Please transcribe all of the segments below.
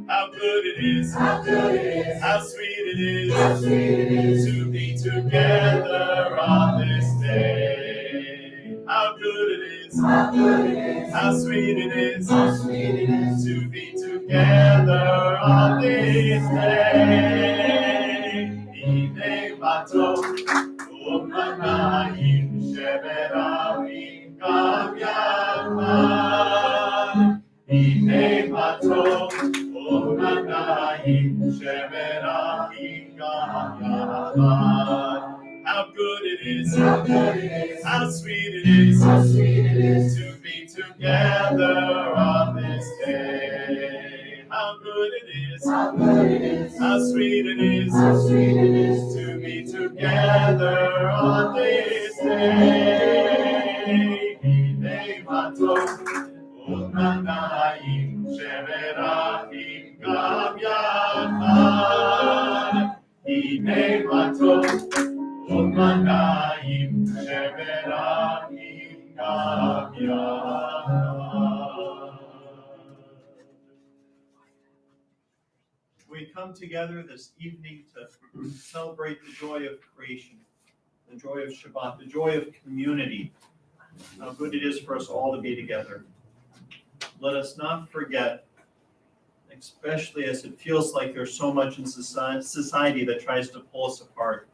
How good it is, how sweet it is to be together on this day. How good it is, how sweet it is to be together on this day. Ine matov u'manayim sheberamim gam yachad. Ine matov u'manayim sheberamim gam yachad. How good it is, how sweet it is to be together on this day. How good it is, how sweet it is to be together on this day. Hine matov u'manayim sheberamim gam yachad. Hine matov u'manayim sheberamim gam yachad. We come together this evening to celebrate the joy of creation, the joy of Shabbat, the joy of community, how good it is for us all to be together. Let us not forget, especially as it feels like there's so much in society that tries to pull us apart.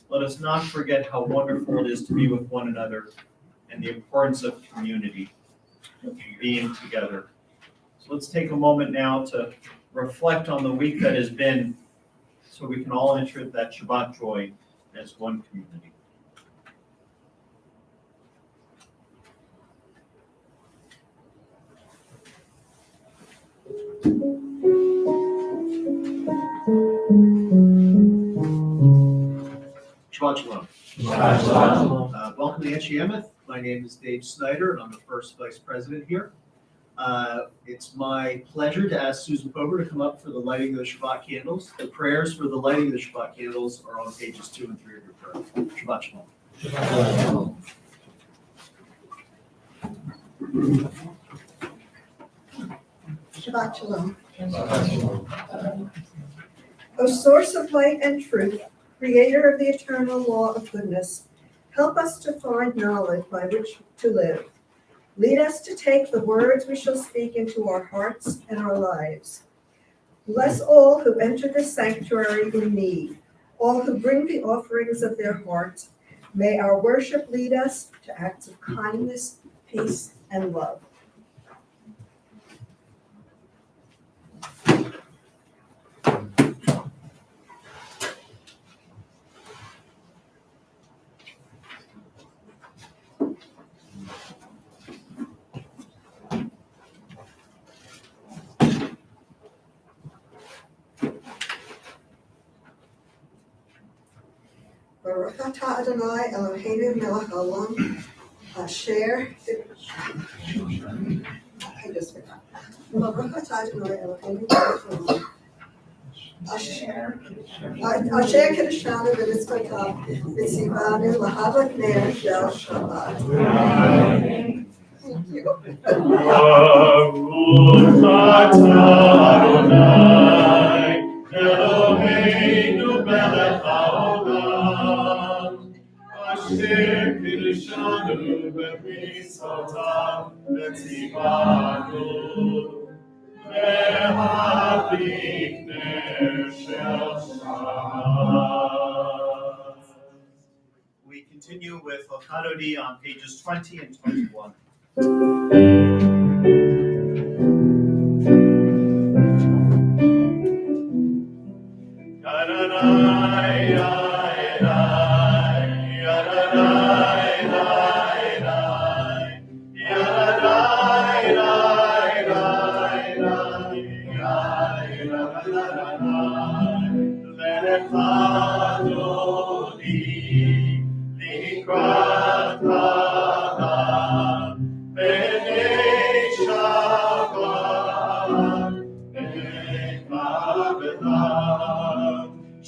Let us not forget how wonderful it is to be with one another and the importance of community, being together. So let's take a moment now to reflect on the week that has been so we can all enter that Shabbat joy as one community. Shabbat Shalom. Welcome to Anshe Emeth. My name is Dave Snyder, and I'm the first vice president here. It's my pleasure to ask Susan Pober to come up for the lighting of the Shabbat candles. The prayers for the lighting of the Shabbat candles are on pages 2 and 3 of your prayer. Shabbat Shalom. Shabbat Shalom. O source of light and truth, creator of the eternal law of goodness, help us to find knowledge by which to live. Lead us to take the words we shall speak into our hearts and our lives. Bless all who enter the sanctuary in need, all who bring the offerings of their hearts. May our worship lead us to acts of kindness, peace, and love. Baruch atah Adonai Eloheinu melech haolam asher. I just forgot. Baruch atah Adonai Eloheinu melech haolam asher kedeshanu v'mitzvotav v'tzivanu lahavot ner shel Shabbat. Thank you. Baruch atah Adonai Eloheinu melech haolam asher kiddushanu b'mitzvotav v'tzivanu lehavik ner shel Shabbat. We continue with Hochanodi on pages 20 and 21.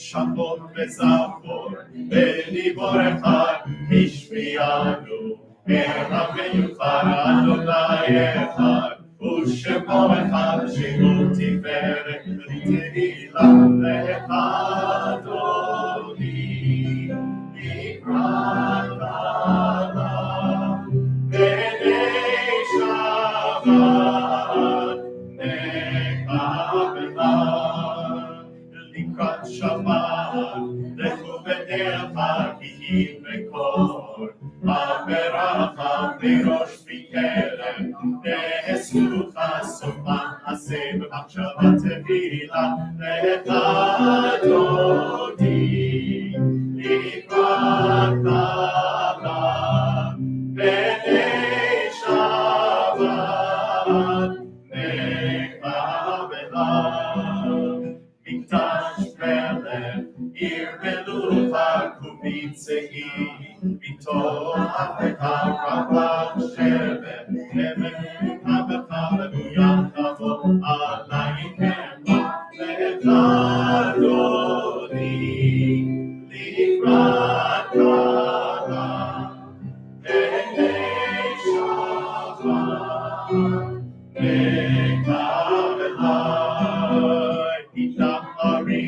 Shabbat v'zachor v'nibor echad hishmiyanu Echad v'yuchad Adonai echad U'shemo echad shehu tiferet v'tehila le'echad Oni Nikrat Adam B'nei Shabbat Nekabelah Likrat Shabbat, lechu b'dercha ki v'kor, ha'beracha v'rosh v'kerem, ne'eslucha sofa aseh b'machshava tefila, le'echad odi, likrat Adam, b'nei Shabbat, nekabelah. Mikdash melech, ir melucha kumitzei, v'tov ha'pecha rabach shevet, ne'melucha b'cha le'uyam tavo, alayhem le'echad Oni, likrat Adam, b'nei Shabbat, nekabelah. Itahari,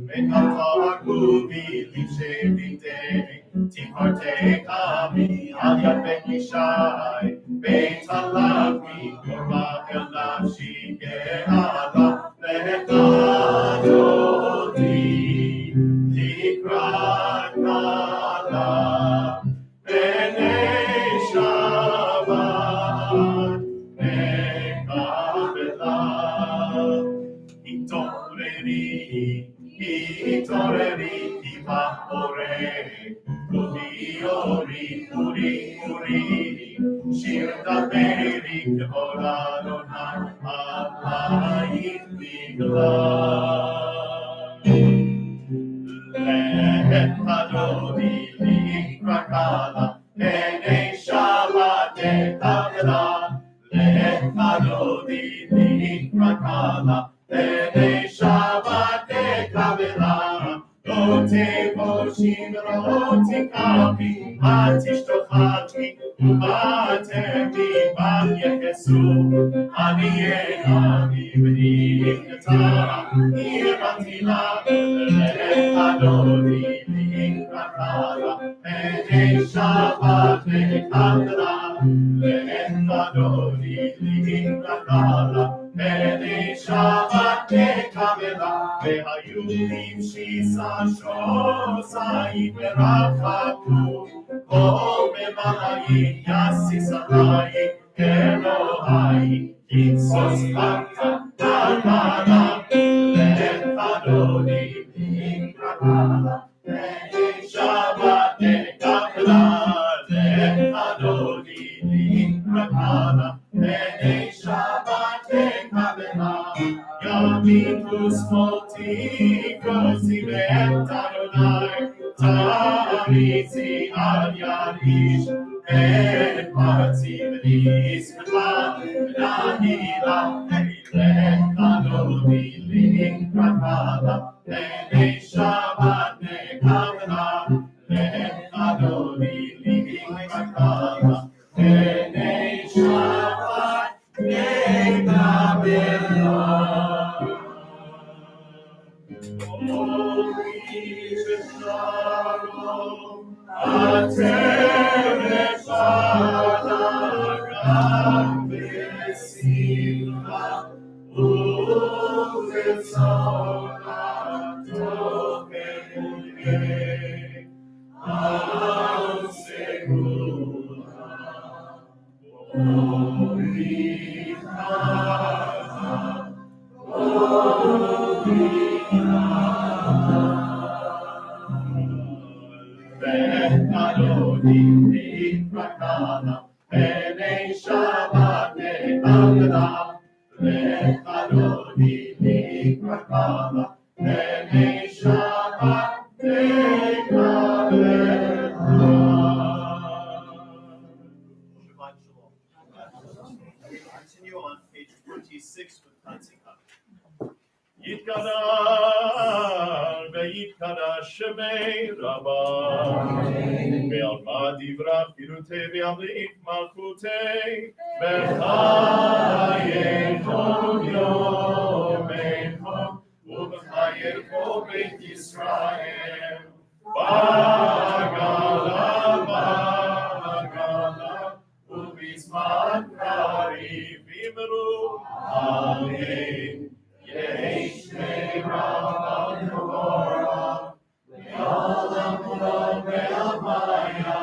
v'kafarku v'livshevitei, tifartei kami, al yad ben yishai, beit halavi, korba el nafshi, ge'ala, le'echad odi, likrat Adam, b'nei Shabbat, nekabelah. Hitoreri, Tivahore, Uri, Shir Daveri, Kevod Adonai, Alayim Biglah. Le'echad Odi, Likrakala, B'nei Shabbat Nekabelah, Le'echad Odi, Likrakala, B'nei Shabbat nekabelah, lo tevoshim lo tikapi, atishtochati, uvatemi bam yechesu, ani v'nikata, iratila, le'echad Odi, likrakala, b'nei Shabbat nekabelah, le'echad Odi, likrakala, b'nei Shabbat Shabbat Kamela, Vehayulim Shisa Shosai Verachatu, Kol Bemalai Yasisarai, Elohai, Kitsos Kata, Tamara, Lefadodi, Ikrakala, Shabbat Kamela, Lefadodi, Ikrakala, Shabbat Kamela, Yamitus multicos imet Adonai, Tamizi al Yadish, et Marti V'nis V'lan, V'nahila, Eilech Adoni Lin Rakala, V'nei Shabbat Nekamela, V'nei Adoni Lin Rakala, V'nei Shabbat Nekamela. Shabbat Shalom. Continue on page 26 with Tanzikah. Yitkadal ve'yitkadash shemei Rabban ve'alma divra filutei ve'amlik malchutei ve'chayei kol yomecha u'v'chayei kol beit Yisrael b'gala u'bizman kariv v'imru amen. Yesh me'ram Torah, ve'olam kol ve'amaya,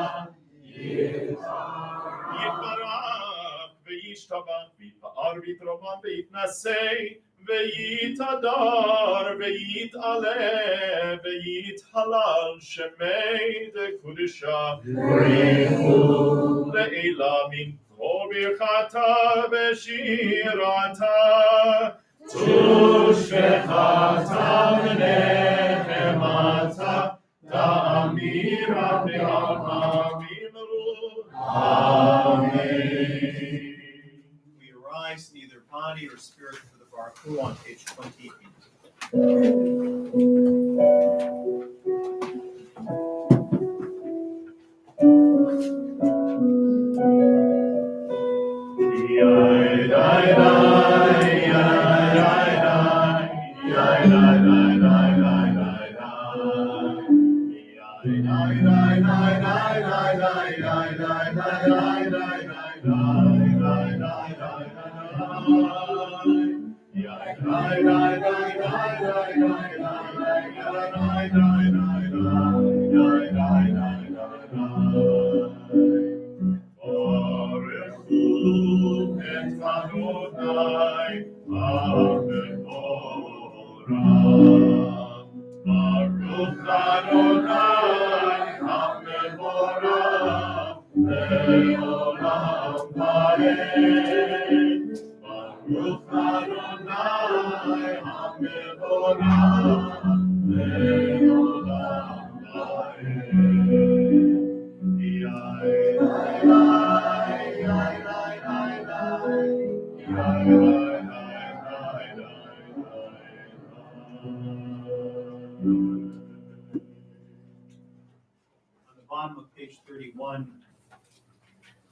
Yitbarach ve'yishtabach v'yitpa'ar v'yitrovam v'yitnasei ve'yitadar ve'yitaleh ve'yithalal shemei dekudisha v'rechu le'ela min kol birchata ve'shirata Tushbechata v'nechemata ta'amira ve'alma v'imru. Amen. We arise neither body or spirit for the Baruch Hu on page 28. Bottom of page 31.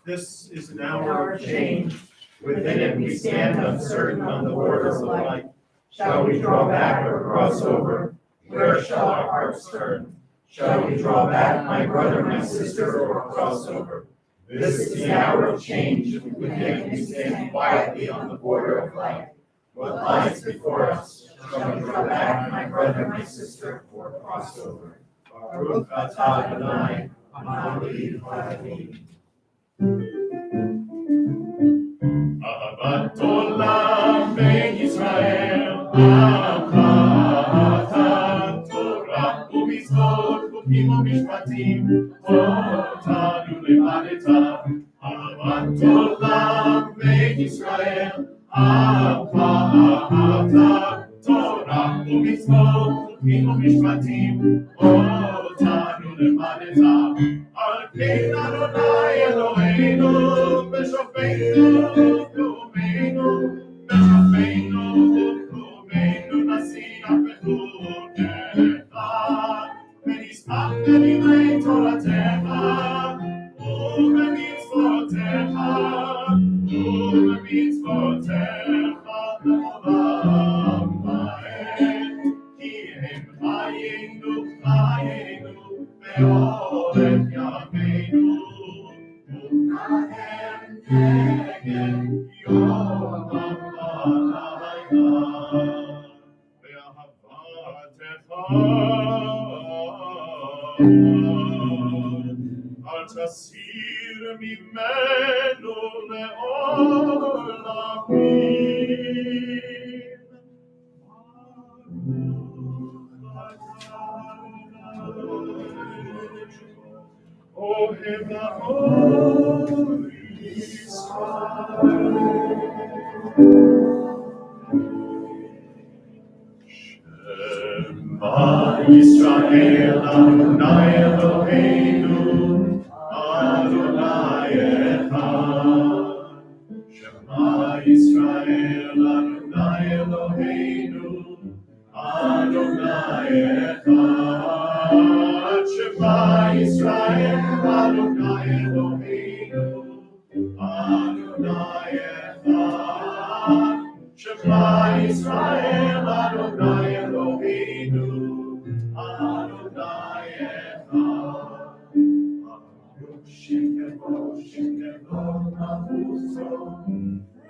This is an hour of change. Within it we stand uncertain on the borders of life. Shall we draw back or cross over? Where shall our hearts turn? Shall we draw back, my brother, my sister, or cross over? This is the hour of change. Within it we stand quietly on the border of life. What lies before us? Shall we draw back, my brother, my sister, or cross over? Baruch atah Adonai, Amali Halavim. Ahavat olam beYisrael, Ahavat Torah u'mitzvot u'chim u'mishpatim, otanu lemadeta. Ahavat olam beYisrael, Ahavat Torah u'mitzvot u'chim u'mishpatim, otanu lemadeta. Al kein Adonai Eloheinu, b'shofeinu u'krumeinu, b'shofeinu u'krumeinu, nasiach b'chut echad, v'nismach b'divrei Toratecha, u'b'mitzvotecha, u'b'mitzvotecha le'olam va'ed, ki הם חיינו, חיינו, ואורך ימינו, ובהם נגד יום הלילה, באהבתך אל תסיר ממנו לעולמים. אוהב האור ישראל. שמע ישראל אדוני אלוהינו, אדוני אחד. שמע ישראל אדוני אלוהינו, אדוני אחד. שמע ישראל אדוני אלוהינו, אדוני אחד. שמע ישראל אדוני אלוהינו, אדוני אחד. ברוך שכבו נפוצו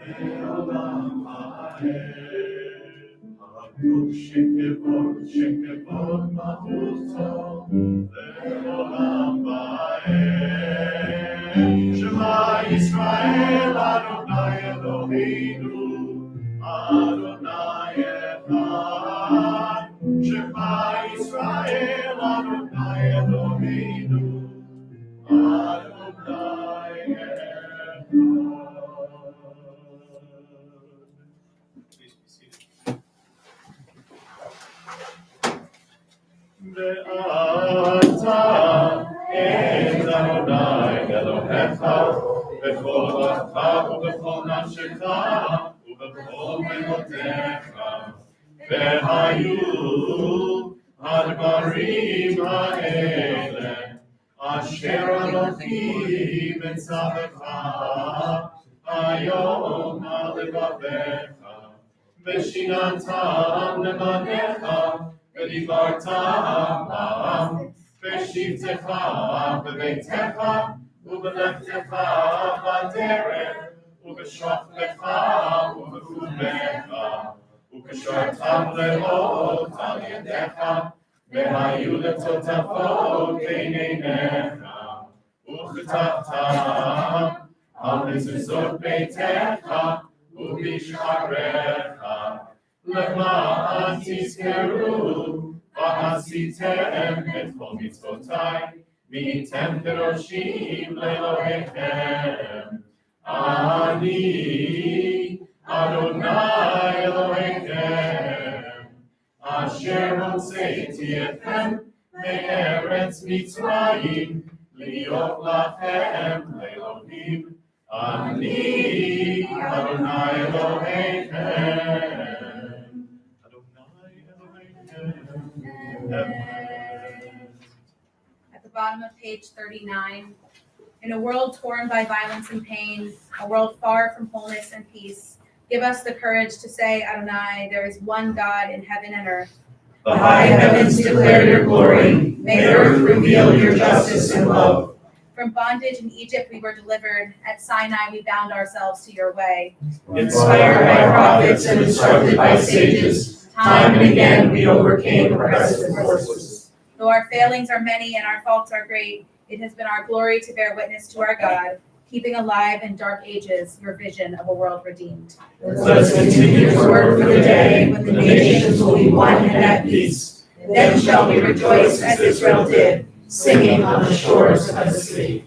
לעולם ועד. ברוך שכבו נפוצו לעולם ועד. שמע ישראל אדוני אלוהינו, אדוני אחד. שמע ישראל אדוני אלוהינו, אדוני אחד. Please be seated. ואתה את אדוני אלוהיך בכל לבבך ובכל נפשך ובכל מאודך, והיו הדברים האלה אשר אנוכי מצווך היום על לבביך, ושיננתם לבניך ודיברתם בם בשבתך בביתך ובלכתך בדרך ובשוכבך ובקומך, וקשרתם לאות על ידיך, והיו לטוטפות בין עיניך, וכתבתם על מזוזות ביתך ובשעריך, למען תזכרו ועשיתם את כל מצוותיי, והייתם קדושים לאלוהיכם. אני אדוני אלוהיכם, אשר הוצאתי אתכם מארץ מצרים, להיות לכם לאלוהים. אני אדוני אלוהיכם. At the bottom of page 39, in a world torn by violence and pain, a world far from wholeness and peace, give us the courage to say, Adonai, there is one God in heaven and earth. The high heavens declare your glory, may earth reveal your justice and love. From bondage in Egypt we were delivered. At Sinai we bound ourselves to your way. Inspired by prophets and instructed by sages, time and again we overcame oppressive forces. Though our failings are many and our faults are great, it has been our glory to bear witness to our God, keeping alive in dark ages your vision of a world redeemed. Let us continue to work for the day when the nations will be one and at peace. Then shall we rejoice as Israel did, singing on the shores of the sea.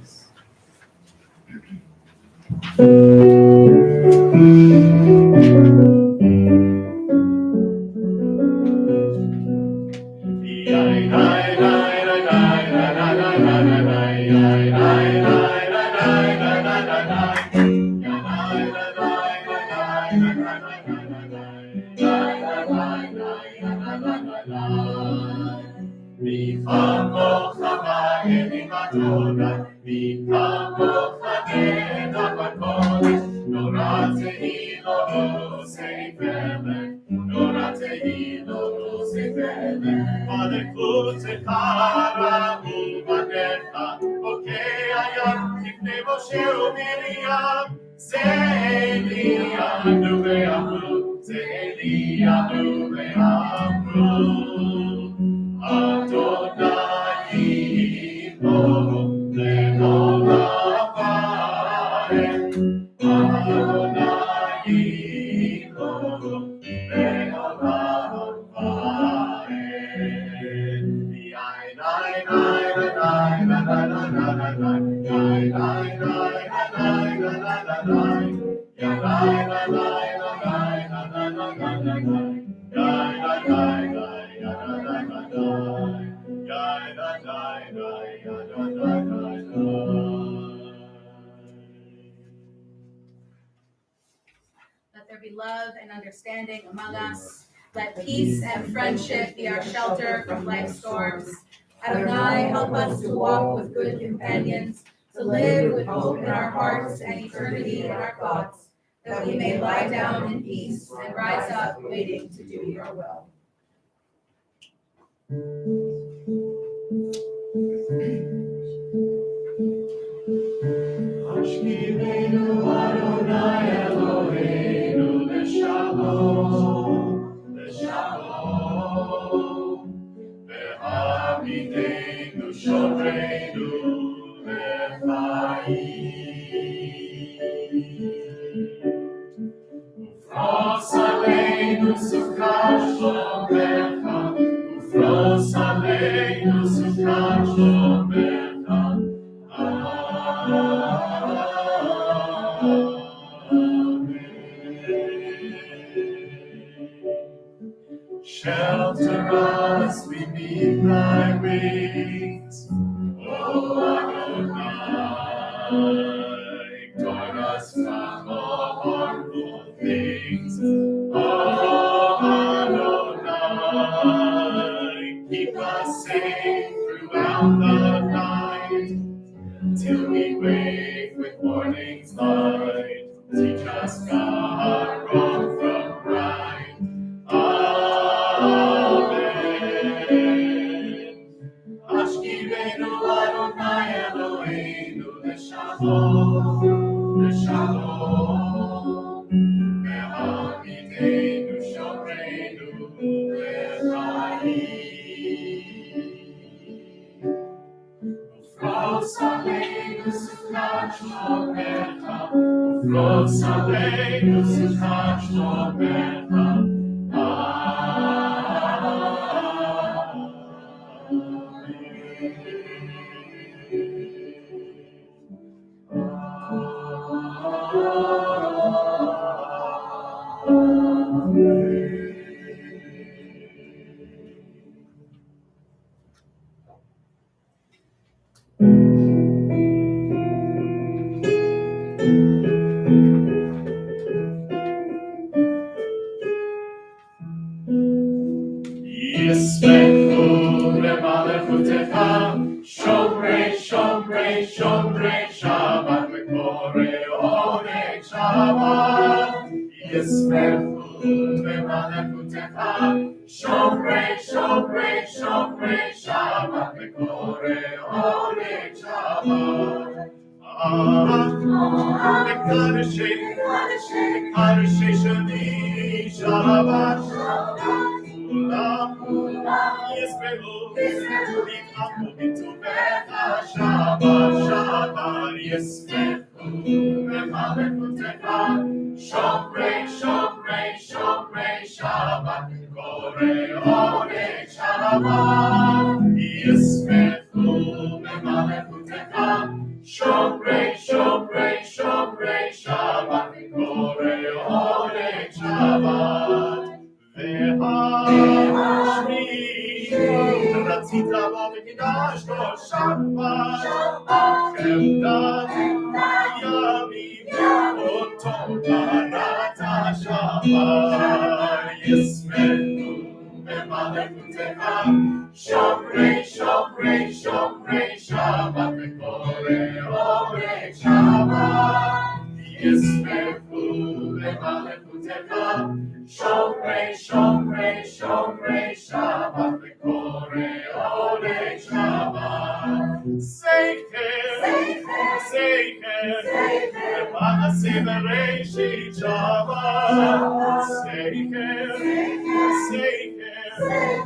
Let there be love and understanding among us. Let peace and friendship be our shelter from life's storms. Adonai, help us to walk with good companions, to live with hope in our hearts and eternity in our thoughts, that we may lie down in peace and rise up waiting to do your will. Shelter us beneath thy wings, O Adonai. Guard us from all harmful things, O Adonai. Keep us safe throughout the night, till we wake with morning's light. Teach us, God, wrong from right. Amen. Ashkivenu Adonai Eloheinu Leshalom, Leshalom. Me'amidenu Shoreinu Lechaim. Ufros Aleinu Sukkot Shlomecha, Ufros Aleinu Sukkot Shlomecha. Yismechu le'malechutecha, shomrei, shomrei, shomrei Shabbat, lekorei oneg Shabbat. Yismechu le'malechutecha, shomrei, shomrei, shomrei Shabbat, lekorei oneg Shabbat. Mekadoshei Shani Shabbat Kula Yisraelu Nit'amu b'tuvecha Shabbat Yisraelu B'malekutecha Shomrei Shabbat Korei Orei Shabbat Yisraelu B'malekutecha Shomrei Shabbat Korei Orei Shabbat V'hashmi Ratzit lavo v'kidashto Shabbat Kemdat Yamim Oto Barata Shabbat Yisraelu B'malekutecha Shomrei Shabbat V'korei Orei Shabbat Yisraelu B'malekutecha Shomrei Shabbat V'korei Orei Shabbat Seicher V'ma'aseh Bereshit Shabbat Seicher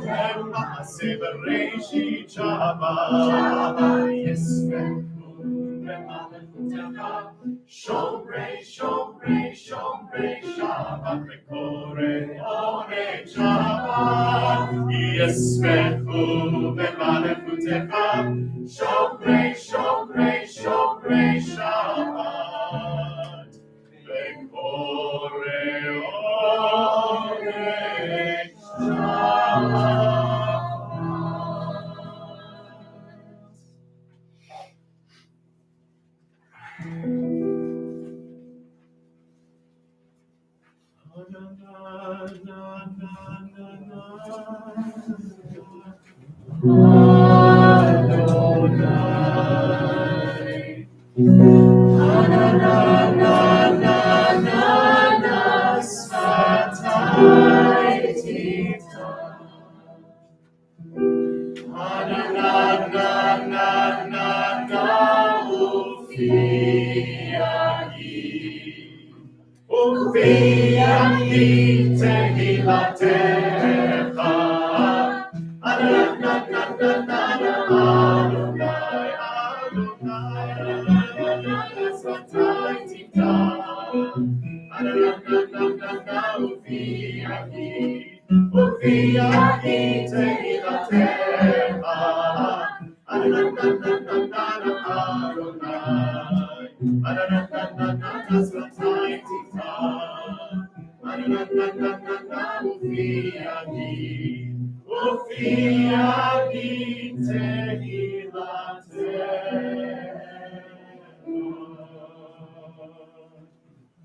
V'ma'aseh Bereshit Shabbat Yisraelu B'malekutecha Shomrei Shabbat V'korei Orei Shabbat Yisraelu B'malekutecha Shomrei Shabbat V'korei Orei Shabbat.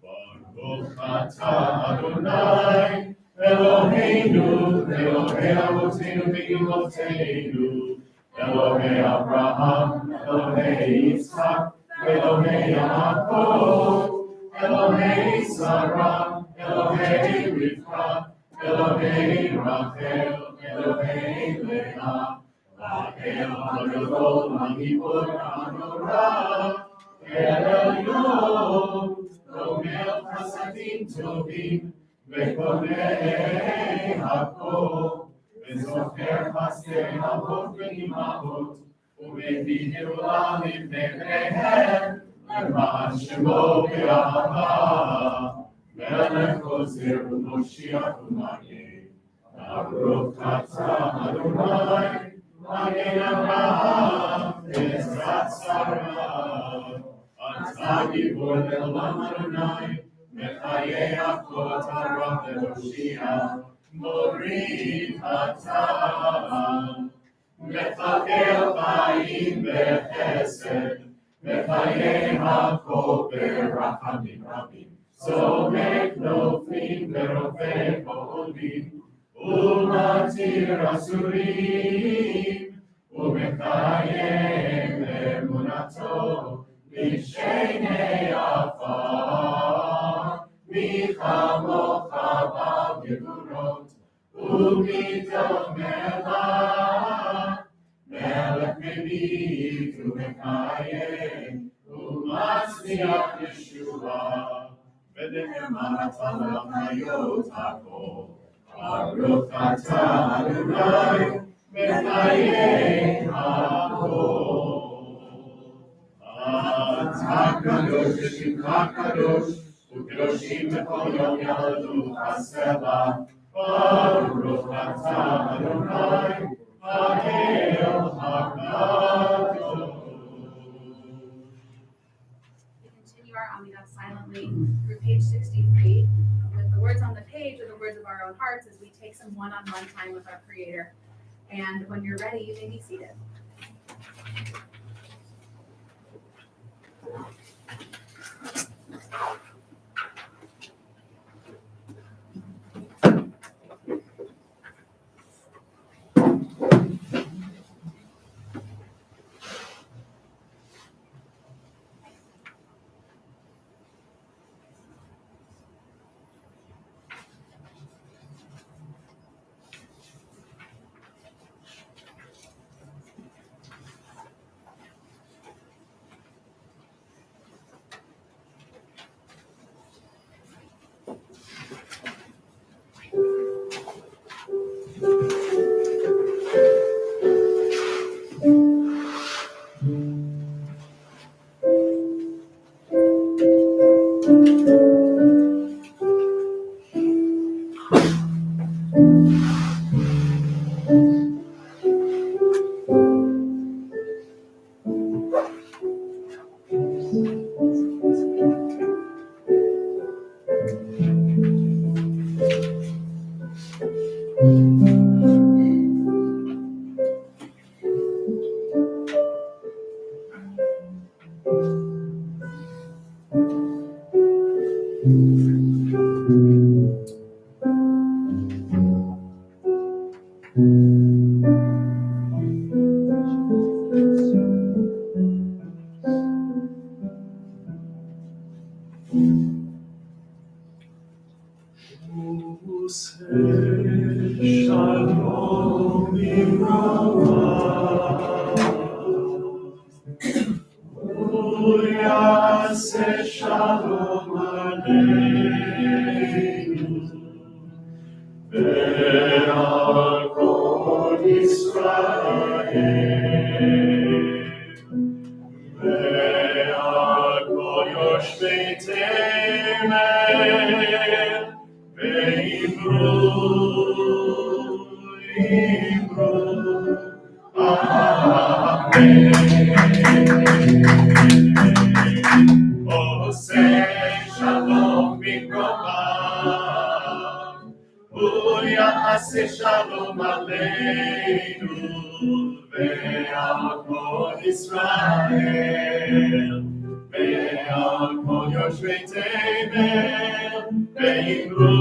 Baruch atah Adonai Eloheinu, Elohei Avotenu v'Imotenu, Elohei Abraham, Elohei Yitzchak, Elohei Yaakov, Elohei Sarah, Elohei Rivka, Elohei Rachel, Elohei Leah, Rachel HaGadol, HaGibor HaNorah, El Elyon, Gomel Chasadim Tovim, V'konei Hakol, V'zocher Chasdei Avot V'imahot, U'mevih Geulah Livnei Bneihem, L'ma'an Shemo Be'ahava, Melech Ozer U'Moshiach U'Mageh, Baruch atah Adonai, Mageh Avraham, Ezrat Sarah, Atah Gibor Le'olam Adonai, Mechaye Akot Hara Ve'Hoshia, Morid Atah, Mechakel Chaim B'Chesed, Mechaye Hakol B'Rachamim Rabim, Zomek Noflim V'Rofei Ko'olim, U'Matir Asurim, U'Mekayem Emunato, Mishenei Afar, Michamocha B'Gevurot, U'Mitomecha, Melech Mebit U'Mekayem, U'Matzliach Yeshua. Yeshua, V'nehemata l'chayotako, Baruch atah Adonai, Mechayei hakol. Atah kadosh v'shimcha kadosh, U'kedoshim b'kol yom ya'alelu hasela. Baruch atah Adonai, Ha'el HaKadosh. We continue our Amidah silently through page 63 with the words on the page or the words of our own hearts as we take some one-on-one time with our Creator. And when you're ready, you may be seated. Shalom Ibrahim, Uyase Shalom Aleinu, Ve'al Kol Yisrael, Ve'al Kol Yoshvei Temen, Ve'imru Oseh shalom bimrocha, Uyase shalom aleinu, ve'al kol Yisrael, ve'al kol yoshvei temen, ve'imru,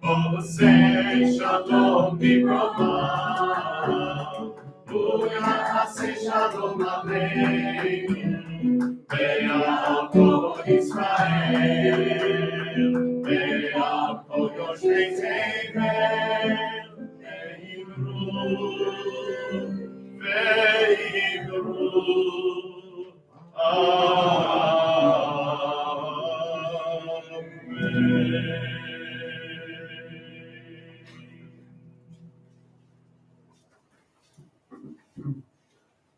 Oseh shalom bimrocha, Uyase shalom aleinu, ve'al kol Yisrael, ve'al kol yoshvei temen, ve'imru,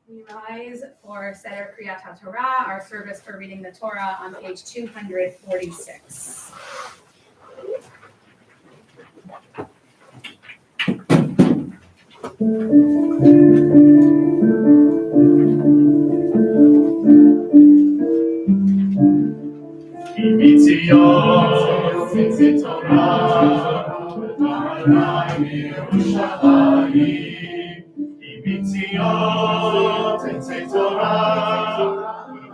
We rise for Seder Kriyat HaTorah, our service for reading the Torah on page 246. Imitzion, Tzitzi Torah, Adonai Yerushalayim. Imitzion, Tzitzi Torah,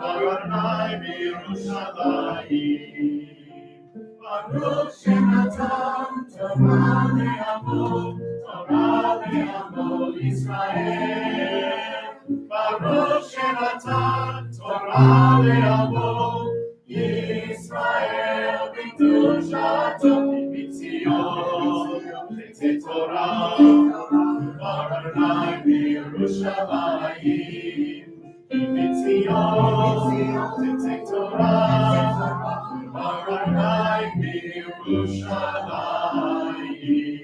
Adonai Yerushalayim. Baruch Shem Natan Torah Le'avot, Yisrael, Baruch Shenatan Torah le'avo, Yisrael b'kedushato, Mitzion tetzei Torah, Baranai b'Yerushalayim, Mitzion tetzei Torah, Baranai b'Yerushalayim.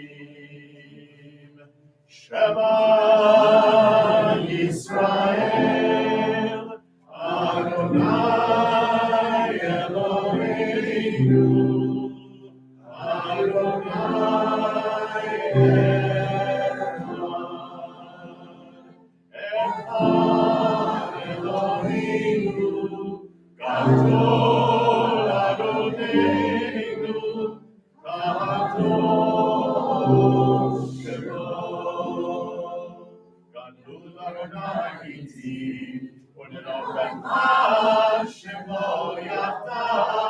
Shema Yisrael, Adonai Eloheinu, Adonai Echad Eloheinu, Gadol Adonenu, Gadol Shelo, Gadol Adonai Iti, U'Elohim Shemo Yatav.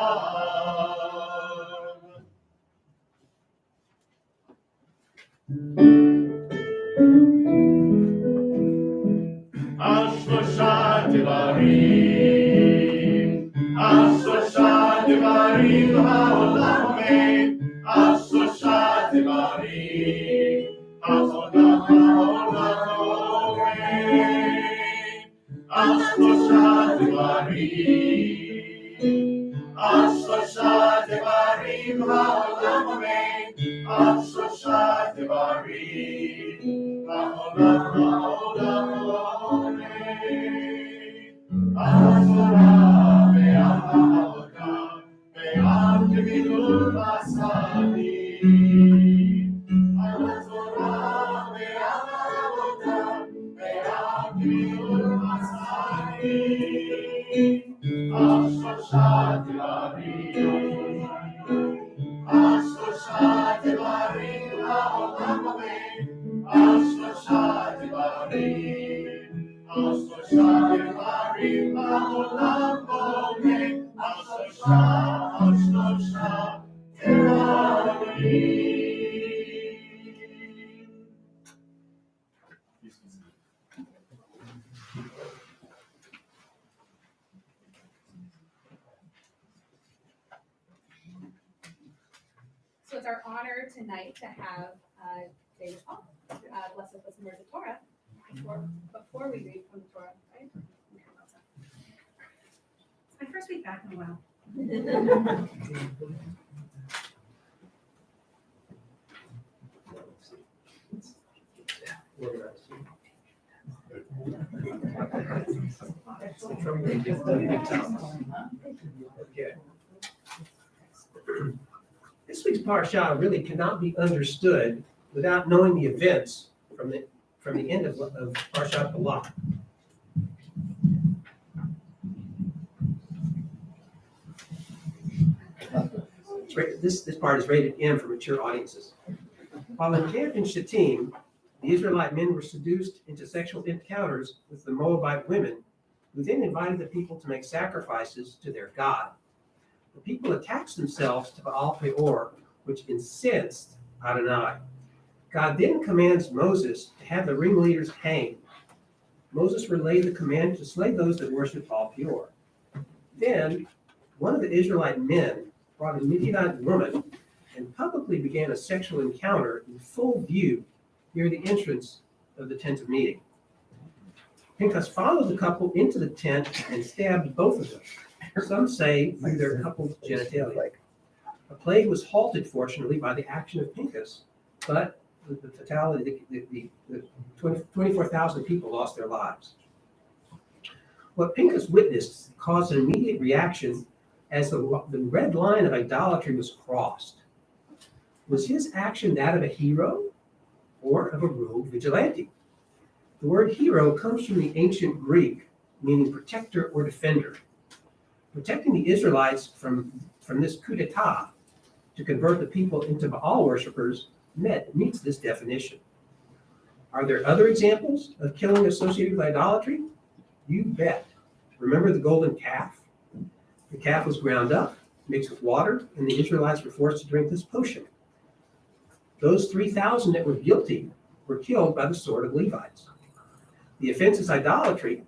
Ashlosha Devarim, Ashlosha Devarim ha'olam omed, Ashlosha Devarim, ha'olam omed, Ashlosha Devarim, Ashlosha Devarim ha'olam omed, Ashlosha Devarim, ha'olam omed. Azorah ve'ahavotah ve'al gemilut asadim. Azorah ve'ahavotah ve'al gemilut asadim. Ashlosha devarim, Ashlosha devarim ha'olam omed, Ashlosha devarim, Ashlosha devarim ha'olam omed, Ashlosha devarim. So it's our honor tonight to have David Paul bless us with some words of Torah before we read from the Torah, right? It's my first week back in a while. This week's parsha really cannot be understood without knowing the events from the end of Parshat Balak. This part is rated M for mature audiences. While encamped in Shittim, the Israelite men were seduced into sexual encounters with the Moabite women, who then invited the people to make sacrifices to their god. The people attached themselves to Baal Peor, which incensed Adonai. God then commands Moses to have the ringleaders hanged. Moses relayed the command to slay those that worshiped Baal Peor. Then one of the Israelite men brought a Midianite woman and publicly began a sexual encounter in full view near the entrance of the tent of meeting. Pinchas followed the couple into the tent and stabbed both of them, some say through their couple's genitalia. A plague was halted, fortunately, by the action of Pinchas, but the fatality, the 24,000 people lost their lives. What Pinchas witnessed caused an immediate reaction as the red line of idolatry was crossed. Was his action that of a hero or of a rogue vigilante? The word hero comes from the ancient Greek, meaning protector or defender. Protecting the Israelites from this coup d'etat to convert the people into Baal worshippers meets this definition. Are there other examples of killing associated with idolatry? You bet. Remember the golden calf? The calf was ground up, mixed with water, and the Israelites were forced to drink this potion. Those 3,000 that were guilty were killed by the sword of Levites. The offense is idolatry,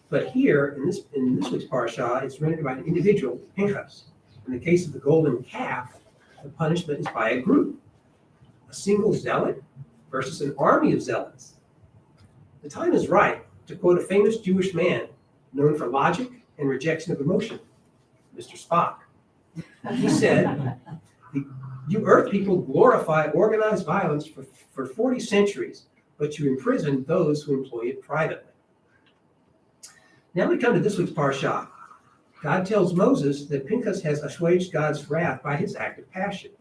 but here in this week's parsha, it's rendered by an individual, Pinchas. In the case of the golden calf, the punishment is by a group, a single zealot versus an army of zealots. The time is right to quote a famous Jewish man known for logic and rejection of emotion, Mr. Spock. He said, "You earth people glorify organized violence for 40 centuries, but you imprison those who employ it privately." Now we come to this week's parsha. God tells Moses that Pinchas has assuaged God's wrath by his act of passion.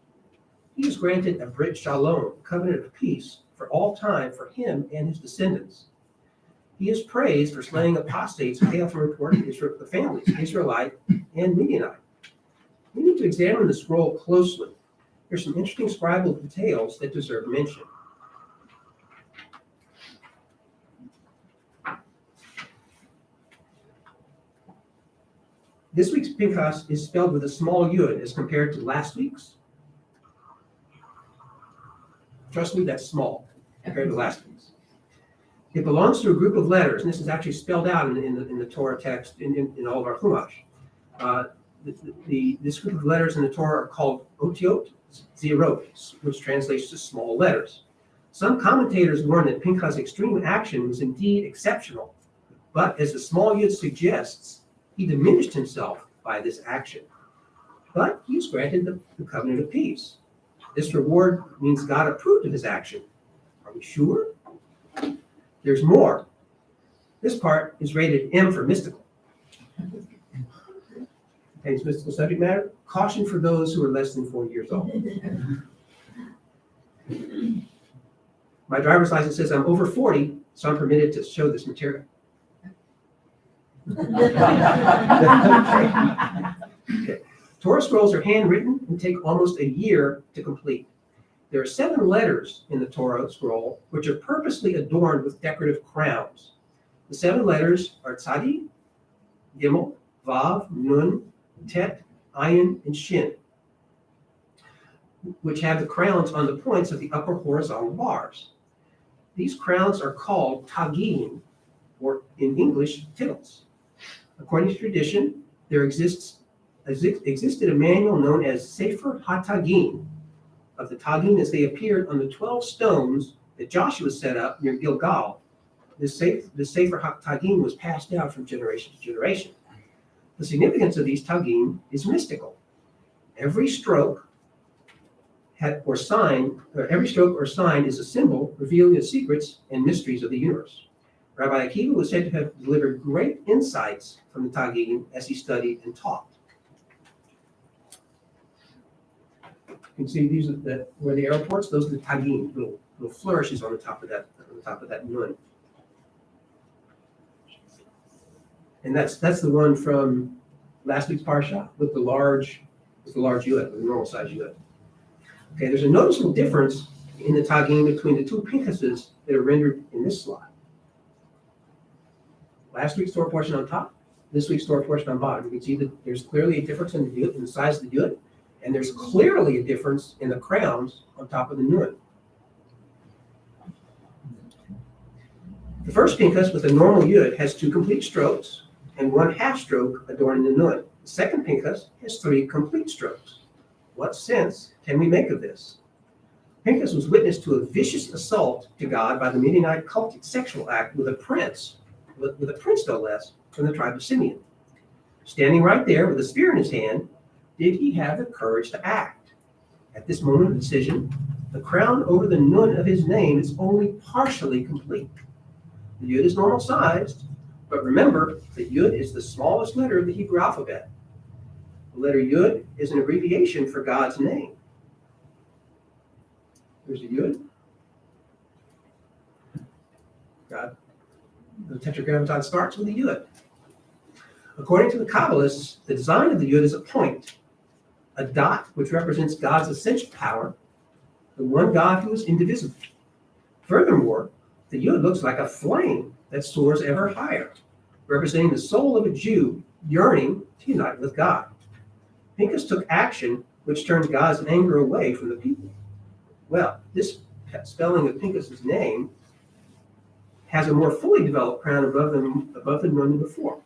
He has granted a Brit Shalom, covenant of peace, for all time for him and his descendants. He is praised for slaying apostates who hail from important the families, Israelite and Midianite. We need to examine the scroll closely. There's some interesting scribal details that deserve mention. This week's Pinchas is spelled with a small yud as compared to last week's. Trust me, that's small compared to last week's. It belongs to a group of letters, and this is actually spelled out in the Torah text in all of our Chumash. This group of letters in the Torah are called otiot, zerot, which translates to small letters. Some commentators warn that Pinchas' extreme action was indeed exceptional, but as the small yud suggests, he diminished himself by this action. But he was granted the covenant of peace. This reward means God approved of his action. Are we sure? There's more. This part is rated M for mystical. Contains mystical subject matter. Caution for those who are less than 4 years old. My driver's license says I'm over 40, so I'm permitted to show this material. Okay. Torah scrolls are handwritten and take almost a year to complete. There are 7 letters in the Torah scroll, which are purposely adorned with decorative crowns. The 7 letters are Tzadi, Gimel, Vav, Nun, Tet, Ayin, and Shin, which have the crowns on the points of the upper horizontal bars. These crowns are called Tagim, or in English, titles. According to tradition, there existed a manual known as Sefer HaTagim, of the Tagim as they appeared on the 12 stones that Joshua set up near Gilgal. This Sefer HaTagim was passed down from generation to generation. The significance of these Tagim is mystical. Every stroke or sign is a symbol revealing the secrets and mysteries of the universe. Rabbi Akiva was said to have delivered great insights from the Tagim as he studied and taught. You can see these are where the airports, those are the Tagim, little flourishes on the top of that nun. And that's the one from last week's parsha with the large yud, the normal size yud. Okay, there's a noticeable difference in the Tagim between the 2 Pinchases that are rendered in this slide. Last week's Torah portion on top, this week's Torah portion on bottom. You can see that there's clearly a difference in the yud, in the size of the yud, and there's clearly a difference in the crowns on top of the nun. The first Pinchas with a normal yud has 2 complete strokes and 1 half stroke adorning the nun. The second Pinchas has 3 complete strokes. What sense can we make of this? Pinchas was witness to a vicious assault to God by the Midianite cultic sexual act with a prince no less, from the tribe of Simeon. Standing right there with a spear in his hand, did he have the courage to act? At this moment of decision, the crown over the nun of his name is only partially complete. The yud is normal sized, but remember, the yud is the smallest letter of the Hebrew alphabet. The letter yud is an abbreviation for God's name. There's a yud. God. The tetragrammaton starts with a yud. According to the Kabbalists, the design of the yud is a point, a dot which represents God's essential power, the one God who is indivisible. Furthermore, the yud looks like a flame that soars ever higher, representing the soul of a Jew yearning to unite with God. Pinchas took action which turned God's anger away from the people. Well, this spelling of Pincus's name has a more fully developed crown above the one before.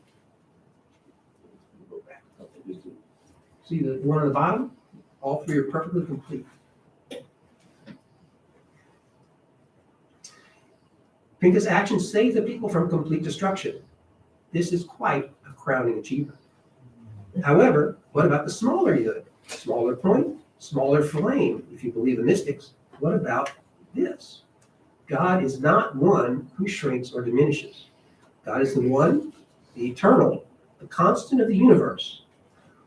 Go back a couple. See the one on the bottom? All three are perfectly complete. Pincus' actions saved the people from complete destruction. This is quite a crowning achievement. However, what about the smaller yud? Smaller point, smaller flame, if you believe the mystics. What about this? God is not one who shrinks or diminishes. God is the one, the eternal, the constant of the universe.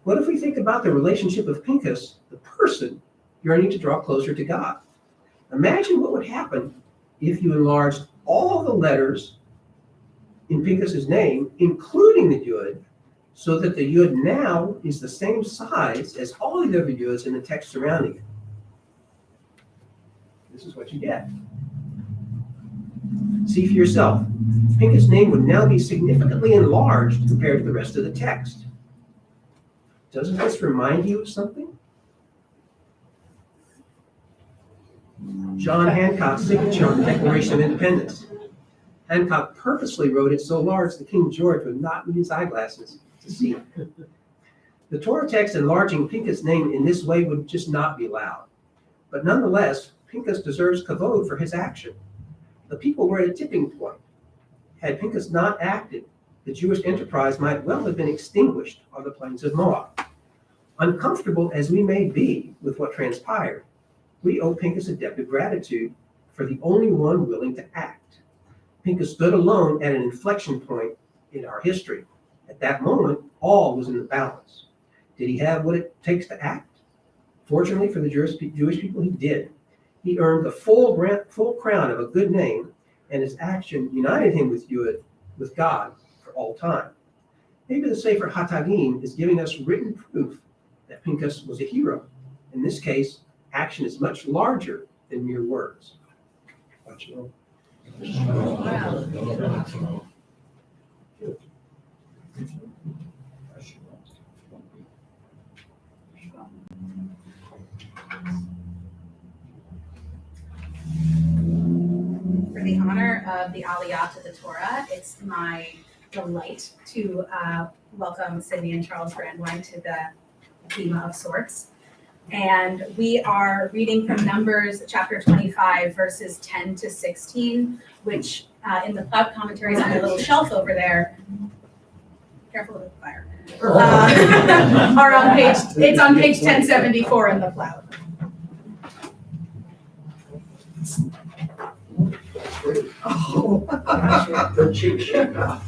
What if we think about the relationship of Pincus, the person yearning to draw closer to God? Imagine what would happen if you enlarged all the letters in Pincus's name, including the yud, so that the yud now is the same size as all the other yuds in the text surrounding it. This is what you get. See for yourself. Pincus' name would now be significantly enlarged compared to the rest of the text. Doesn't this remind you of something? John Hancock's signature on the Declaration of Independence. Hancock purposely wrote it so large that King George would not need his eyeglasses to see it. The Torah text enlarging Pincus' name in this way would just not be allowed. But nonetheless, Pincus deserves kavod for his action. The people were at a tipping point. Had Pincus not acted, the Jewish enterprise might well have been extinguished on the plains of Moab. Uncomfortable as we may be with what transpired, we owe Pincus a debt of gratitude for the only one willing to act. Pincus stood alone at an inflection point in our history. At that moment, all was in the balance. Did he have what it takes to act? Fortunately for the Jewish people, he did. He earned the full crown of a good name, and his action united him with God for all time. Maybe the Sefer HaTagim is giving us written proof that Pincus was a hero. In this case, action is much larger than mere words. Watch it. For the honor of the Aliyah to the Torah, it's my delight to welcome Sydney and Charles Brandwine to the Bima of sorts. And we are reading from Numbers chapter 25, verses 10 to 16, which in the cloud commentaries on the little shelf over there, careful with the fire, are on it's on page 1074 in the cloud. Oh. The cheap shit. Are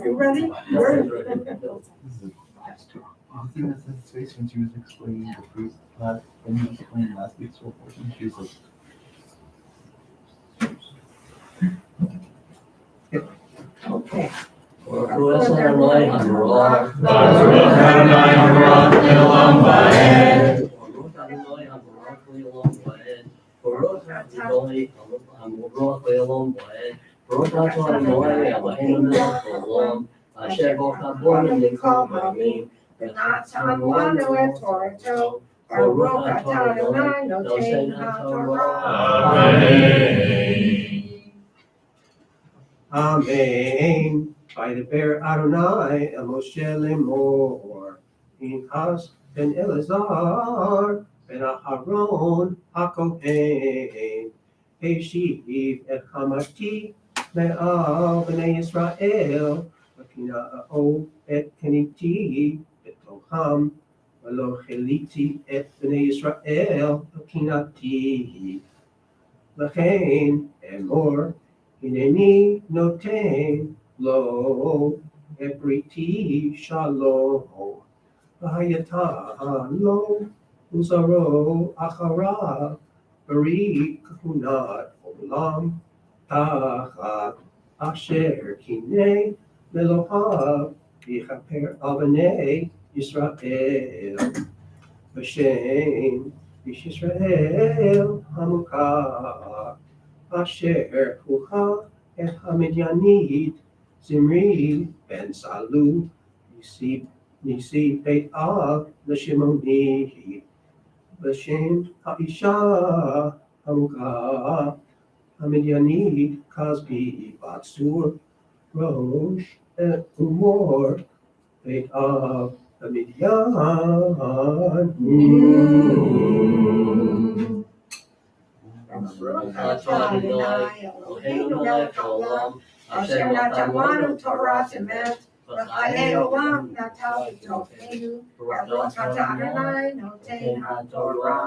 you ready? I think that's the space when she was explaining the fruit when you explained last week's whole portion, she was like, Okay. Amen. By the bear Adonai, El Moshe Lemor, Pinchas ben Elazar, ben Aharon HaKohen, Heshiv et Hamati, Me'al b'nei Yisrael, V'kina'o et Keniti, B'toham, V'lo cheliti et b'nei Yisrael, V'kinati, V'chein Emor, Hineni noten lo ebriti shalom v'hayata lo uzaro achara bari kahunat olam tachat asher kinei melohav v'chaper avnei Yisrael v'shem Yisrael hamukah Asher Hucha et Hamidyanit Zimri ben Salu Yisib נשיא בית אב ושמוני, בשם האישה המוכה, המדיינית כספי בת צור, ראש ומור, בית אב המדיין. אשר נתנו תורת אמת, וחיי עולם נתן בתוכנו, ברוך אתה אדוני נותן התורה.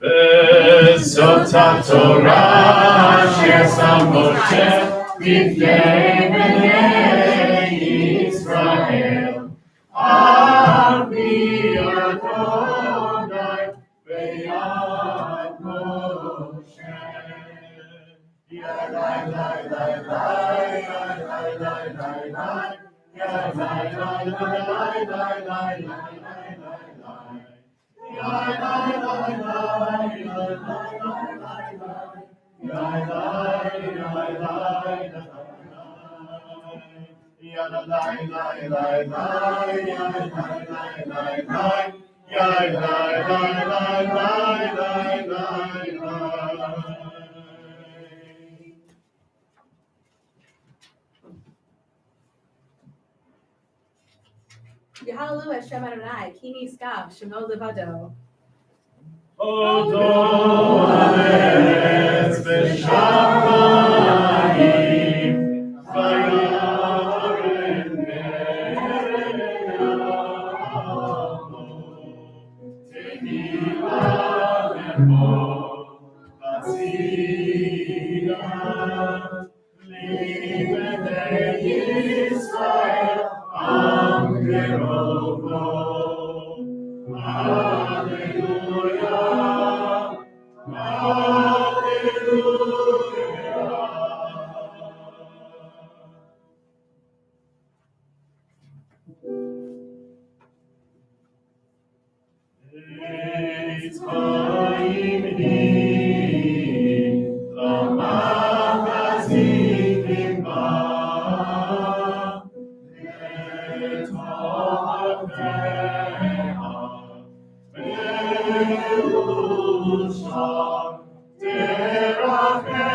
וזאת התורה אשר שם משה לפני בני ישראל, על פי אדוני ביד משה. Yahalu Hashem Adonai, Ki Niskav, Shemo Levado. Odolet v'shamayim v'yaren me'amo tehila lemo hatzila libnei Yisrael am gerovo. Hallelujah, Eitz ha'imni, l'machazim ba, et ha'akeha, Be'usha, teracheha,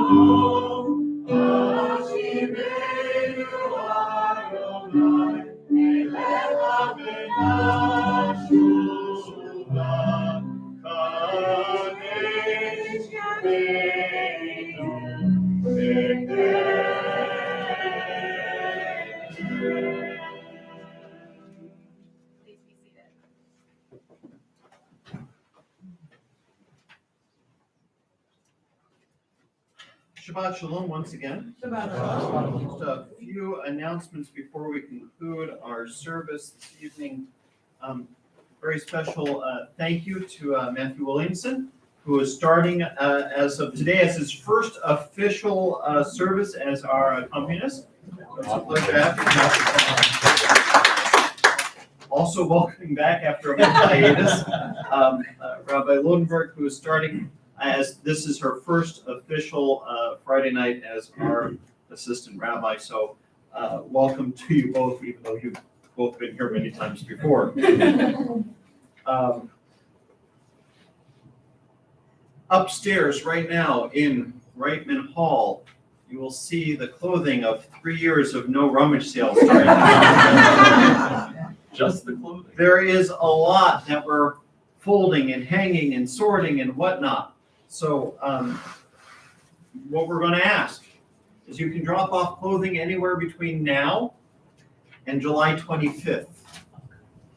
Shalom, Hashivenu Adonai, Elecha v'nashuva, Kadesh Yameinu, Please be seated. Shabbat Shalom once again. Just a few announcements before we conclude our service this evening. Very special thank you to Matthew Williamson, who is starting as of today as his first official service as our accompanist. It's a pleasure to have you. Also welcoming back after a month hiatus, Rabbi Lodenberg, who is starting as this is her first official Friday night as our assistant rabbi. So welcome to you both, even though you've both been here many times before. Upstairs right now in Reitman Hall, you will see the clothing of 3 years of no rummage sales. Just the clothing. There is a lot that we're folding and hanging and sorting and whatnot. So what we're going to ask is you can drop off clothing anywhere between now and July 25th.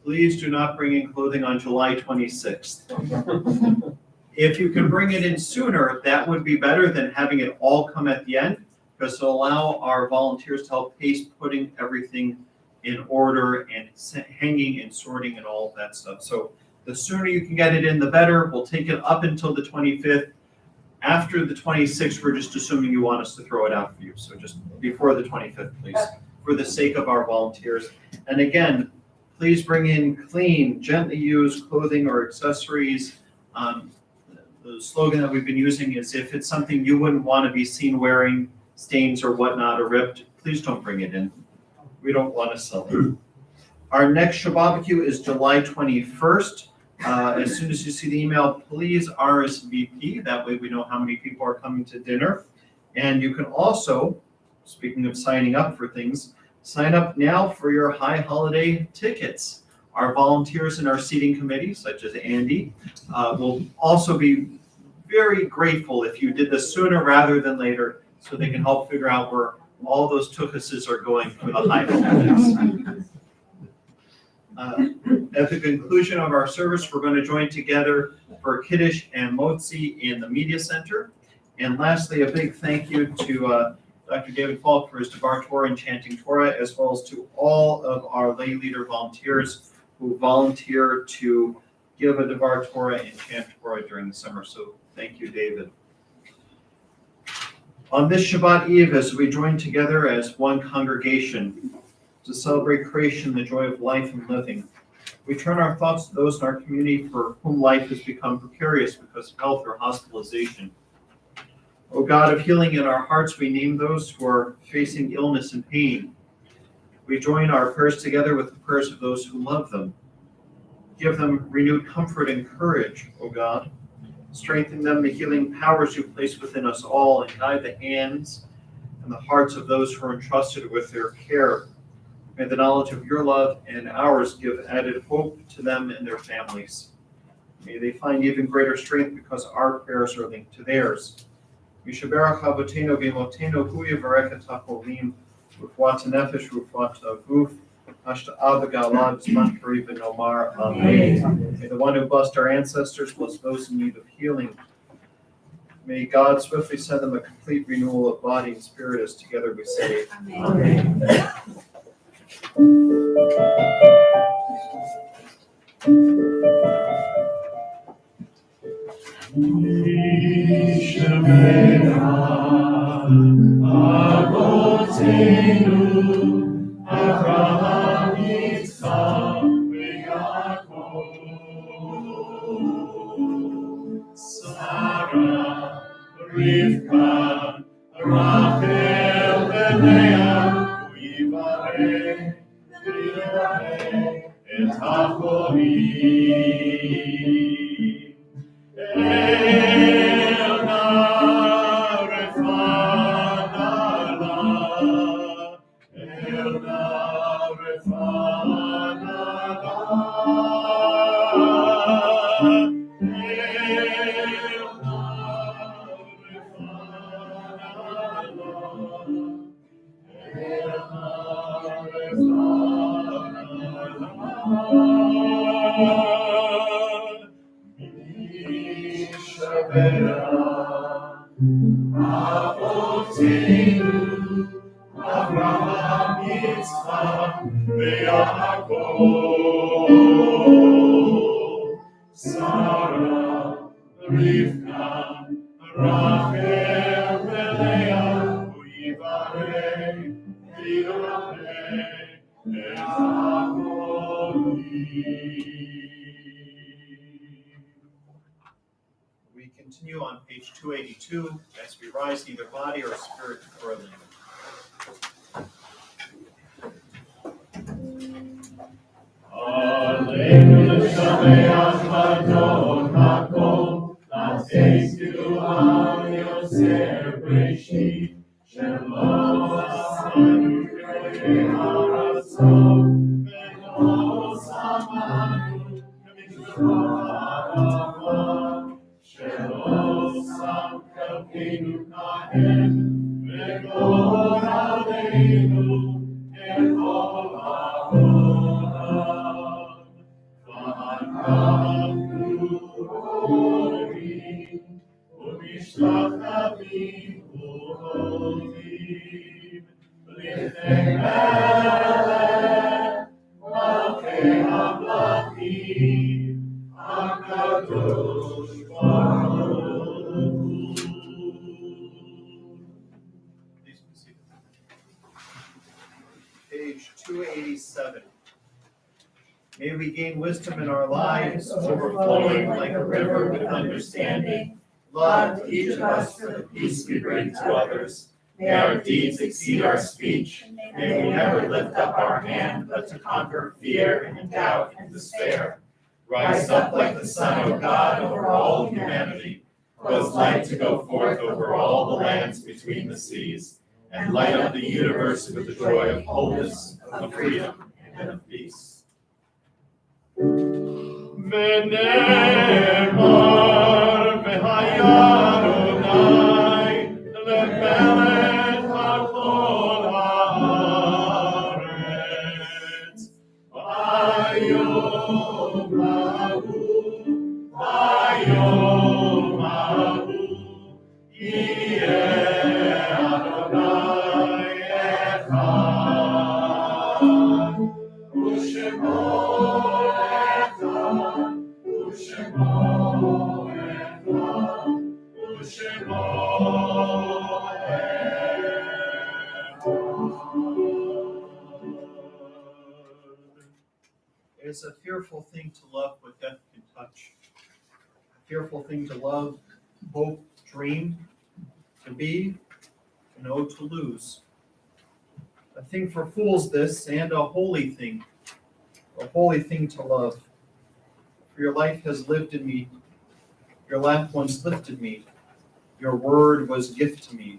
Please do not bring in clothing on July 26th. If you can bring it in sooner, that would be better than having it all come at the end, because it'll allow our volunteers to help pace putting everything in order and hanging and sorting and all of that stuff. So the sooner you can get it in, the better. We'll take it up until the 25th. After the 26th, we're just assuming you want us to throw it out for you. So just before the 25th, please, for the sake of our volunteers. And again, please bring in clean, gently used clothing or accessories. The slogan that we've been using is, if it's something you wouldn't want to be seen wearing, stains or whatnot, or ripped, please don't bring it in. We don't want to sell it. Our next Shabbat is July 21st. As soon as you see the email, please RSVP. That way we know how many people are coming to dinner. And you can also, speaking of signing up for things, sign up now for your high holiday tickets. Our volunteers in our seating committee, such as Andy, will also be very grateful if you did this sooner rather than later, so they can help figure out where all those tuchuses are going for the high holidays. At the conclusion of our service, we're going to join together for Kiddush and Motzi in the Media Center. And lastly, a big thank you to Dr. David Falk for his Devar Torah and chanting Torah, as well as to all of our lay leader volunteers who volunteer to give a Devar Torah and chant Torah during the summer. So thank you, David. On this Shabbat Eve, as we join together as one congregation to celebrate creation, the joy of life and living, we turn our thoughts to those in our community for whom life has become precarious because of health or hospitalization. O God of healing, in our hearts we name those who are facing illness and pain. We join our prayers together with the prayers of those who love them. Give them renewed comfort and courage, O God. Strengthen them the healing powers you place within us all, and guide the hands and the hearts of those who are entrusted with their care. May the knowledge of your love and ours give added hope to them and their families. May they find even greater strength because our prayers are linked to theirs. Mishaberach Avotenu Bimotenu Hu Yivarech Et HaCholim Rufuat Nefesh Rufuat Guf Hashta'a B'Galad B'Zman Karev V'Nomar Amen. May the one who blessed our ancestors bless those in need of healing. May God swiftly send them a complete renewal of body and spirit, as together we say, Amen. Avraham, Yitzchak, Yaakov, Sarah, Rivka, Rachel, Leah, Yivarech, Et HaCholim, Elna Refanala, Elna Refanala, Avraham, Yitzchak, Yaakov, Sarah, Rivka, Rachel, Leah, Yivarech, Et HaCholim. We continue on page 282 as we rise neither body or spirit for a limb. Alleluia, Shameach Vadon Hakol, Lateistu Al Yosef Breshit, Shelo Asanu Krei Haratzot, Velo Samanu, K'mitzvot Ha'ava, Shelo Sam Kavinu Kahen, Velo Aleinu, Et Kol Ha'olam. ומשלחתים ובונים לפני מלך מלכי המלכים הקדוש ברוך הוא. 7. May we gain wisdom in our lives, overflowing like a river with understanding. Love each of us for the peace we bring to others. May our deeds exceed our speech. May we never lift up our hand, but to conquer fear and doubt and despair. Rise up like the Son of God over all humanity. Cause light to go forth over all the lands between the seas, and light up the universe with the joy of wholeness, of freedom, and of peace. V'nemar v'hayadonai lemelech hakol haaretz v'ayom hahu yeh Adonai echad u'shemo It's a fearful thing to love what death can touch. A fearful thing to love, hope, dream, to be, and oh, to lose. A thing for fools this, and a holy thing to love. For your life has lived in me, your lap once lifted me, your word was gift to me.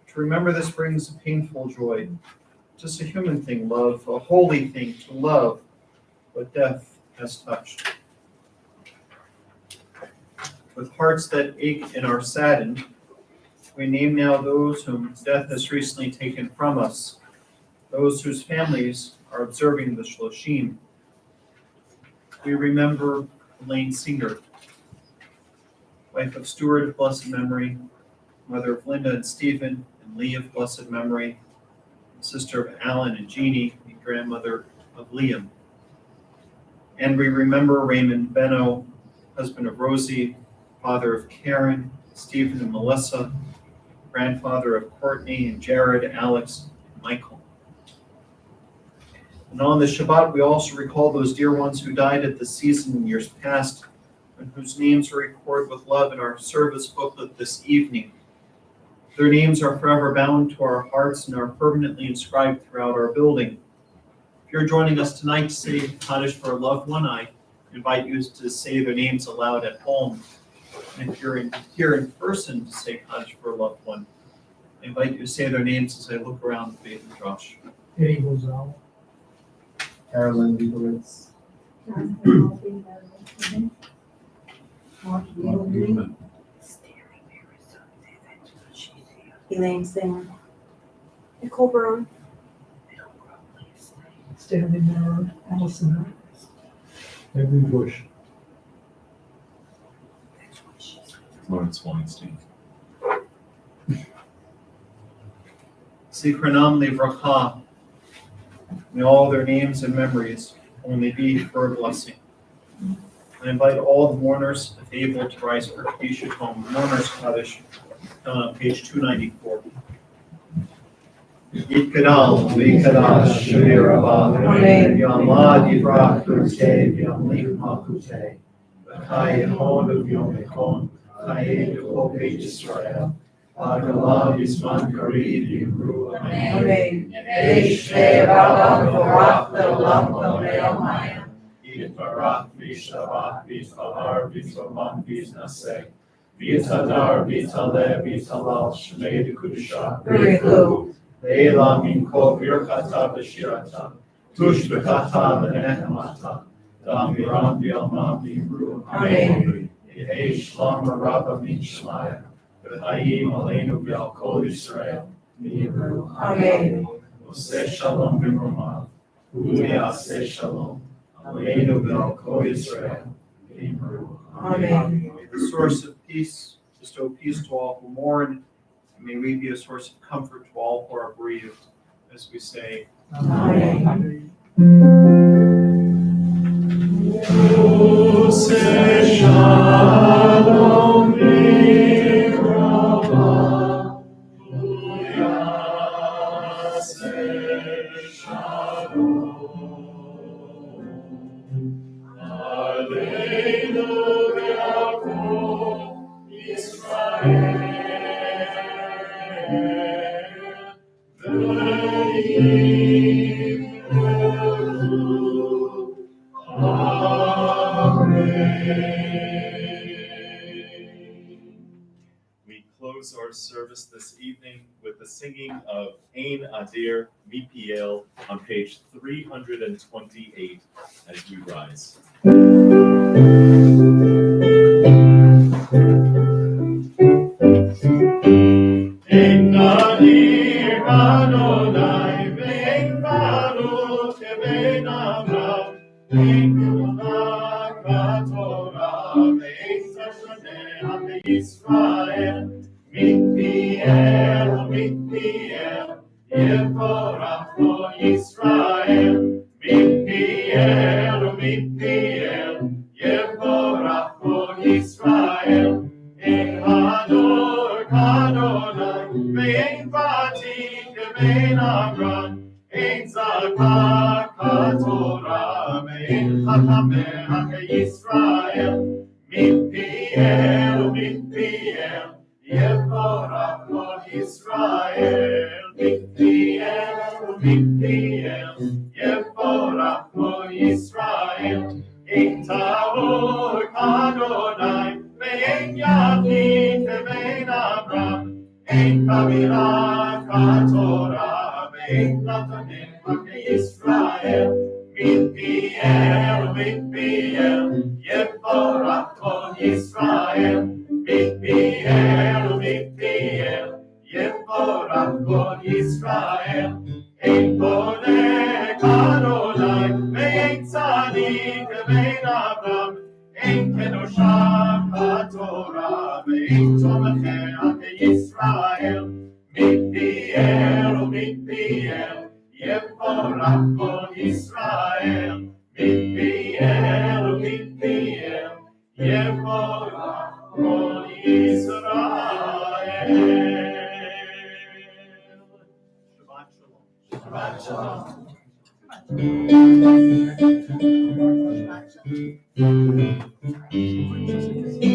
To remember this brings a painful joy. Just a human thing, love, a holy thing to love what death has touched. With hearts that ache and are saddened, we name now those whom death has recently taken from us, those whose families are observing the Shloshim. We remember Elaine Singer, wife of Stuart of blessed memory, mother of Linda and Stephen, and Lee of blessed memory, sister of Alan and Jeannie, and grandmother of Liam. And we remember Raymond Benno, husband of Rosie, father of Karen, Stephen and Melissa, grandfather of Courtney and Jared, Alex, and Michael. And on the Shabbat, we also recall those dear ones who died at the season in years past, and whose names are recorded with love in our service booklet this evening. Their names are forever bound to our hearts and are permanently inscribed throughout our building. If you're joining us tonight to say Kaddish for a loved one, I invite you to say their names aloud at home. And if you're here in person to say Kaddish for a loved one, I invite you to say their names as I look around the Beit Midrash. Eddie Rosal. Carolyn Leibowitz. Elaine Singer. Nicole Brown. Stanley Miller, Allison. Henry Bush. Lawrence Weinstein. Zikranam Livracha. May all their names and memories only be for a blessing. I invite all the mourners, if able, to rise for Kaddish at home. Mourners Kaddish, down on page 294. Yitkadal, Vikadash, Shemir Rabah, Yamad Yivrach, Kurte, Yamlik Makute, Chai Yehon of Yom Echon, Chai Yehope Yisrael, Agalam Yisman Karid Yimru, Amen. Eish Ne'evalam Vorach Le'olam Le'olam Yitbarach V'Shavach V'Tahar V'Tzoman V'Naseh V'Tadar V'Taleh V'Talal Shmei D'Kudusha B'Richu. Ve'elam Min Kol Birchata V'Shirata, Tush B'Chata V'Nechemata, Damiram V'Almam V'Yimru, Amen. Yehei Shlom Rabba Min Shemaya, V'Chayim Aleinu V'Al Kol Yisrael, V'Yimru. Amen. Oseh Shalom V'Romav, U'Yaseh Shalom, Aleinu V'Al Kol Yisrael, V'Yimru. Amen. May the source of peace bestow peace to all who mourn, and may we be a source of comfort to all who are bereaved, as we say, Amen. Oseh Shalom V'Romav, U'Yaseh Shalom. We close our service this evening with the singing of Ein Adir Mipiel on page 328 as we rise. Ein Adir Adonai Ve'en Baruch Ve'en Avram Ve'en Gulak HaTorah Ve'en Tashaneh Israel Mikpiel, Mikpiel, Yevorach Lo Yisrael. Mikpiel, Mikpiel, Yevorach Lo Yisrael. Ein Hador Kadonai, Ve'ein Vatik, Ve'ein Amran, Ein Zakak HaTorah, Ve'ein Chachameh Yisrael. Mikpiel, Mikpiel, Yevorach Lo Yisrael. Mikpiel, Mikpiel, Yevorach Lo Yisrael. Ein Tahor Adonai, Ve'en Yachid, Ve'en Avram, Ein Kavirach HaTorah, Ve'en Nataneh Yisrael. Mikpiel, Mikpiel, Yevorach Lo Yisrael. Mikpiel, Mikpiel, Yevorach Lo Yisrael. Ein Bodek Adonai, Ve'en Tzadik, Ve'en Avram, Ein Kedoshach HaTorah, Ve'en Tomacheh Yisrael. Mikpiel, Mikpiel, Yevorach Lo Yisrael. Mikpiel, Mikpiel, Yevorach Lo Yisrael. Shabbat shalom. Shabbat shalom.